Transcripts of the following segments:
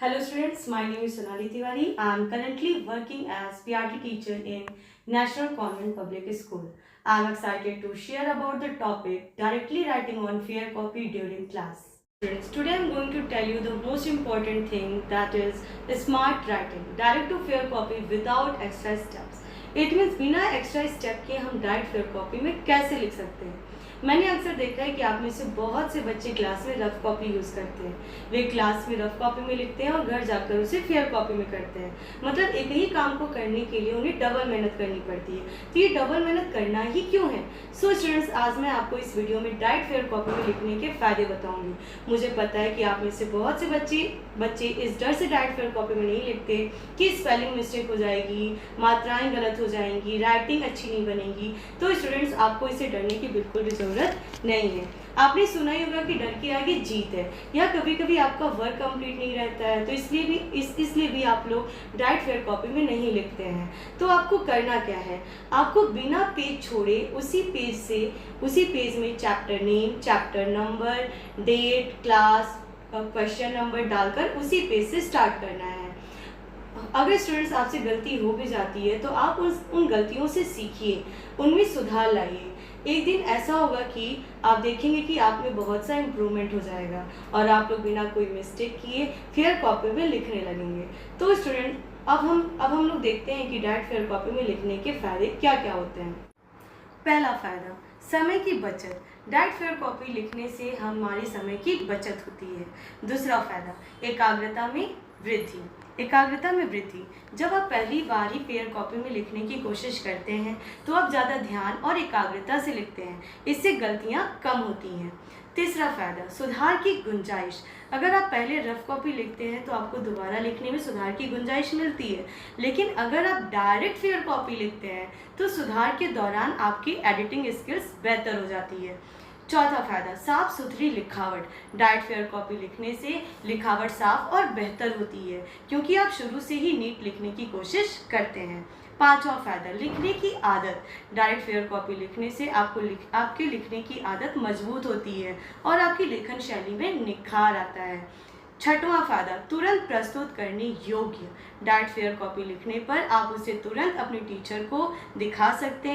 Hello students, my name is Sonali Tiwari. I am currently working as PRT teacher in National Convent Public School. I am excited to share about the topic directly writing on fair copy during class. Students, today I am going to tell you the most important thing, that is smart writing, direct to fair copy without extra steps. It means बिना extra step के हम direct fair copy में कैसे लिख सकते हैं। मैंने अक्सर देखा है कि आप में से बहुत से बच्चे क्लास में रफ कॉपी यूज़ करते हैं। वे क्लास में रफ कॉपी में लिखते हैं और घर जाकर उसे फेयर कॉपी में करते हैं। मतलब एक ही काम को करने के लिए उन्हें डबल मेहनत करनी पड़ती है। तो ये डबल मेहनत करना ही क्यों है? सो स्टूडेंट्स, आज मैं आपको इस वीडियो में डायरेक्ट फेयर कॉपी में लिखने के फ़ायदे बताऊँगी। मुझे पता है कि आप में से बहुत से बच्चे इस डर से डायरेक्ट फेयर कॉपी में नहीं लिखते कि स्पेलिंग मिस्टेक हो जाएगी, मात्राएँ गलत हो जाएंगी, राइटिंग अच्छी नहीं बनेगी। तो स्टूडेंट्स, आपको इसे डरने की बिल्कुल भी ज़रूरत नहीं है। आपने सुना ही होगा कि डर के आगे जीत है, या कभी कभी आपका वर्क कंप्लीट नहीं रहता है, तो इसलिए भी आप लोग डायरेक्ट फेयर कॉपी में नहीं लिखते हैं। तो आपको करना क्या है? आपको बिना पेज छोड़े उसी पेज में chapter name, chapter number, date, class, question number डालकर उसी पेज से स्टार्ट करना है। अगर स्टूडेंट्स आपसे गलती हो भी जाती है तो आप उन गलतियों से सीखिए, उनमें सुधार लाइए। एक दिन ऐसा होगा कि आप देखेंगे कि आप में बहुत सा इम्प्रूवमेंट हो जाएगा और आप लोग बिना कोई मिस्टेक किए फेयर कॉपी में लिखने लगेंगे। तो स्टूडेंट, अब हम लोग देखते हैं कि डायरेक्ट फेयर कॉपी में लिखने के फ़ायदे क्या क्या होते हैं। पहला फ़ायदा, समय की बचत। डायरेक्ट फेयर कॉपी लिखने से हमारे समय की बचत होती है। दूसरा फ़ायदा, एकाग्रता में वृद्धि। जब आप पहली बार ही फेयर कॉपी में लिखने की कोशिश करते हैं तो आप ज़्यादा ध्यान और एकाग्रता से लिखते हैं। इससे गलतियाँ कम होती हैं। तीसरा फ़ायदा, सुधार की गुंजाइश। अगर आप पहले रफ कॉपी लिखते हैं तो आपको दोबारा लिखने में सुधार की गुंजाइश मिलती है, लेकिन अगर आप डायरेक्ट फेयर कॉपी लिखते हैं तो सुधार के दौरान आपकी एडिटिंग स्किल्स बेहतर हो जाती है। चौथा फ़ायदा, साफ सुथरी लिखावट। डायरेक्ट फेयर कॉपी लिखने से लिखावट साफ और बेहतर होती है, क्योंकि आप शुरू से ही नीट लिखने की कोशिश करते हैं। पांचवा फ़ायदा, लिखने की आदत। डायरेक्ट फेयर कॉपी लिखने से आपके लिखने की आदत मजबूत होती है और आपकी लेखन शैली में निखार आता है। छठवां फ़ायदा, तुरंत प्रस्तुत करने योग्य। डायरेक्ट फेयर कॉपी लिखने पर आप उसे तुरंत अपने टीचर को दिखा सकते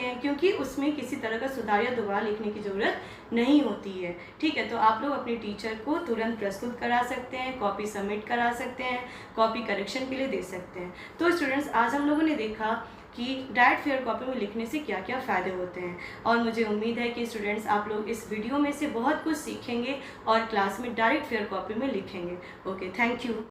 हैं क्योंकि उसमें किसी तरह का सुधार या दोबारा लिखने की ज़रूरत नहीं होती है। ठीक है, तो आप लोग अपने टीचर को तुरंत प्रस्तुत करा सकते हैं, कॉपी सबमिट करा सकते हैं, कॉपी करेक्शन के लिए दे सकते हैं। तो स्टूडेंट्स, आज हम लोगों ने देखा कि डायरेक्ट फेयर कॉपी में लिखने से क्या क्या फ़ायदे होते हैं, और मुझे उम्मीद है कि स्टूडेंट्स आप लोग इस वीडियो में से बहुत कुछ सीखेंगे और क्लास में डायरेक्ट फेयर कॉपी में लिखेंगे। Okay, thank you.